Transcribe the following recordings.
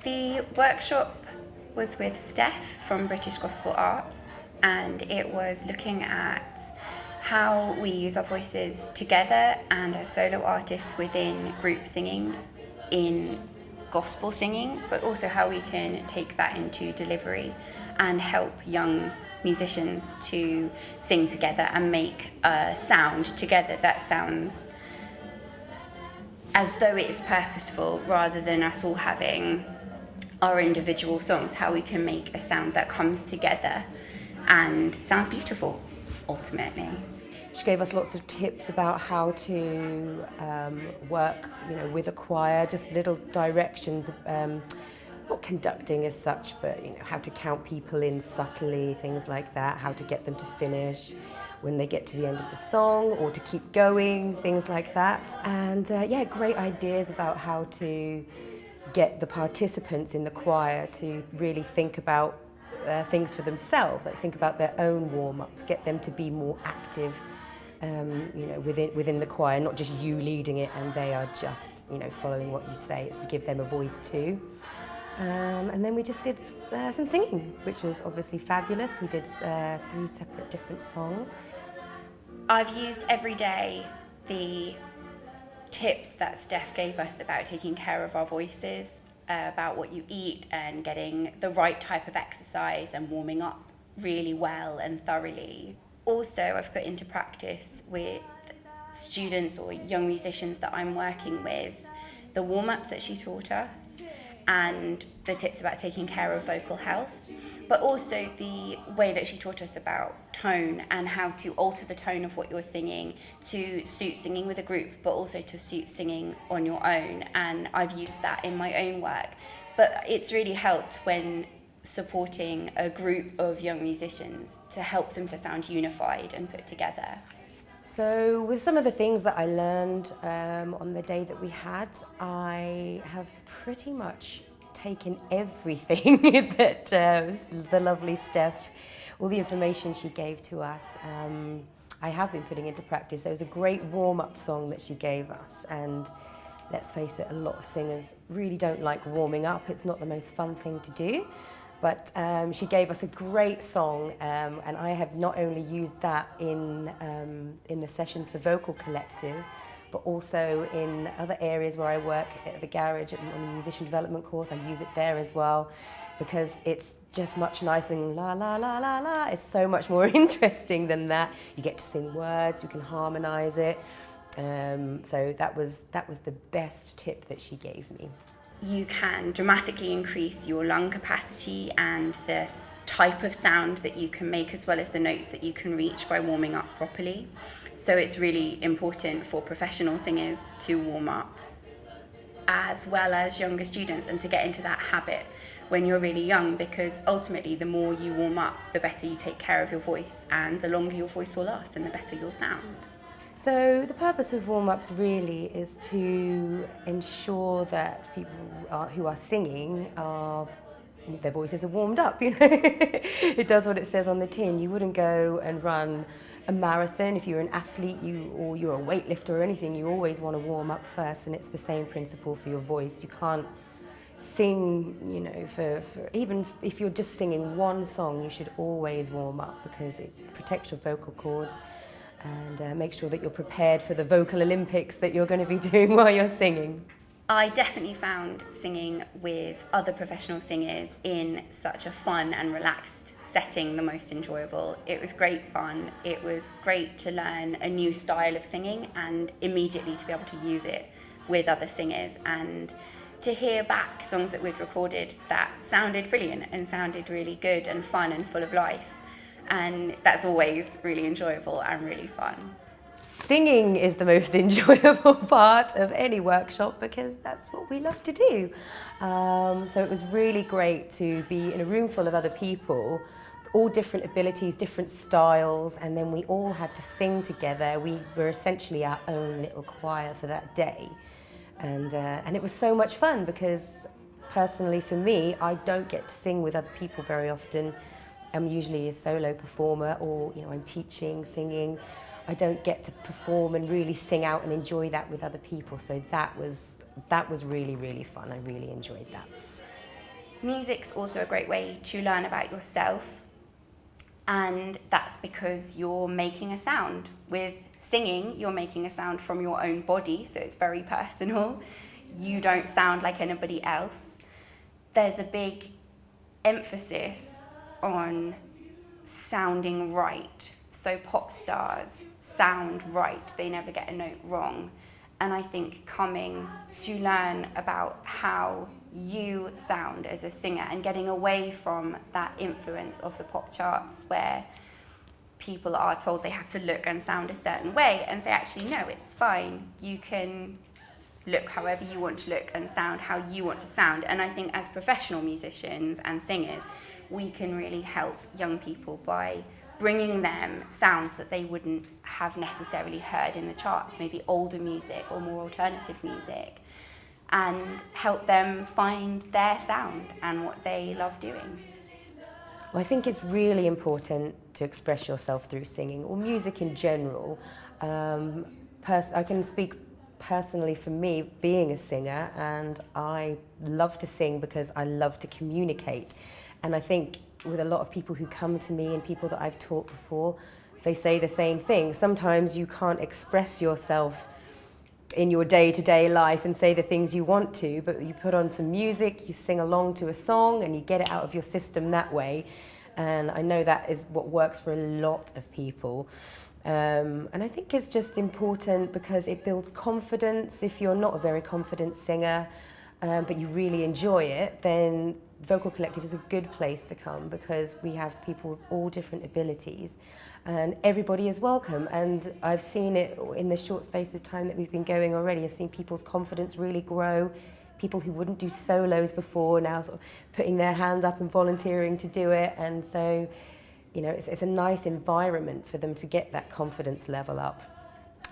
The workshop was with Steph from British Gospel Arts, and it was looking at how we use our voices together and as solo artists within group singing in gospel singing, but also how we can take that into delivery and help young musicians to sing together and make a sound together that sounds as though it's purposeful rather than us all having our individual songs, how we can make a sound that comes together and sounds beautiful, ultimately. She gave us lots of tips about how to work, with a choir, just little directions, not conducting as such, but how to count people in subtly, things like that, how to get them to finish when they get to the end of the song or to keep going, things like that. And great ideas about how to get the participants in the choir to really think about things for themselves, like think about their own warm-ups, get them to be more active within the choir, not just you leading it and they are just following what you say. It's to give them a voice too. And then we just did some singing, which was obviously fabulous. We did 3 separate different songs. I've used every day the tips that Steph gave us about taking care of our voices, about what you eat and getting the right type of exercise and warming up really well and thoroughly. Also, I've put into practice with students or young musicians that I'm working with the warm-ups that she taught us and the tips about taking care of vocal health, but also the way that she taught us about tone and how to alter the tone of what you're singing to suit singing with a group, but also to suit singing on your own. And I've used that in my own work. But it's really helped when supporting a group of young musicians to help them to sound unified and put together. So with some of the things that I learned on the day that we had, I have pretty much taken everything that the lovely Steph, all the information she gave to us, I have been putting into practice. There was a great warm-up song that she gave us, and let's face it, a lot of singers really don't like warming up. It's not the most fun thing to do. But she gave us a great song, and I have not only used that in the sessions for Vocal Collective, but also in other areas where I work at the garage on the musician development course. I use it there as well, because it's just much nicer than la la la la la. It's so much more interesting than that. You get to sing words, you can harmonise it. So that was the best tip that she gave me. You can dramatically increase your lung capacity and the type of sound that you can make, as well as the notes that you can reach by warming up properly. So it's really important for professional singers to warm up, as well as younger students, and to get into that habit when you're really young, because ultimately the more you warm up, the better you take care of your voice, and the longer your voice will last and the better you'll sound. So the purpose of warm-ups really is to ensure that people who are singing their voices are warmed up. It does what it says on the tin. You wouldn't go and run a marathon if you're an athlete, or you're a weightlifter or anything. You always want to warm up first, and it's the same principle for your voice. You can't sing, for even if you're just singing one song, you should always warm up, because it protects your vocal cords and make sure that you're prepared for the vocal Olympics that you're going to be doing while you're singing. I definitely found singing with other professional singers in such a fun and relaxed setting the most enjoyable. It was great fun. It was great to learn a new style of singing and immediately to be able to use it with other singers, and to hear back songs that we'd recorded that sounded brilliant and sounded really good and fun and full of life. And that's always really enjoyable and really fun. Singing is the most enjoyable part of any workshop, because that's what we love to do. So it was really great to be in a room full of other people, all different abilities, different styles, and then we all had to sing together. We were essentially our own little choir for that day. And it was so much fun, because personally for me, I don't get to sing with other people very often. I'm usually a solo performer, or I'm teaching, singing. I don't get to perform and really sing out and enjoy that with other people. So that was really, really fun. I really enjoyed that. Music's also a great way to learn about yourself, and that's because you're making a sound. With singing, you're making a sound from your own body, so it's very personal. You don't sound like anybody else. There's a big emphasis on sounding right. So pop stars sound right, they never get a note wrong. And I think coming to learn about how you sound as a singer and getting away from that influence of the pop charts where people are told they have to look and sound a certain way, and say, actually, no, it's fine. You can look however you want to look and sound how you want to sound. And I think as professional musicians and singers, we can really help young people by bringing them sounds that they wouldn't have necessarily heard in the charts, maybe older music or more alternative music, and help them find their sound and what they love doing. Well, I think it's really important to express yourself through singing, or music in general. I can speak personally for me, being a singer, and I love to sing because I love to communicate. And I think with a lot of people who come to me and people that I've taught before, they say the same thing. Sometimes you can't express yourself in your day-to-day life and say the things you want to, but you put on some music, you sing along to a song, and you get it out of your system that way. And I know that is what works for a lot of people. And I think it's just important because it builds confidence. If you're not a very confident singer, but you really enjoy it, then Vocal Collective is a good place to come, because we have people with all different abilities and everybody is welcome. And I've seen it in the short space of time that we've been going already. I've seen people's confidence really grow. People who wouldn't do solos before now sort of putting their hand up and volunteering to do it. And so, you know, it's a nice environment for them to get that confidence level up.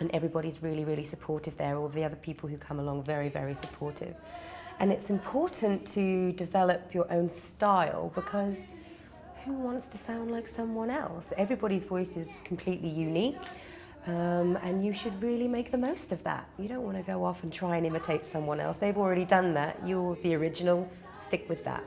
And everybody's really, really supportive there. All the other people who come along, very, very supportive. And it's important to develop your own style, because who wants to sound like someone else? Everybody's voice is completely unique, and you should really make the most of that. You don't want to go off and try and imitate someone else. They've already done that. You're the original. Stick with that.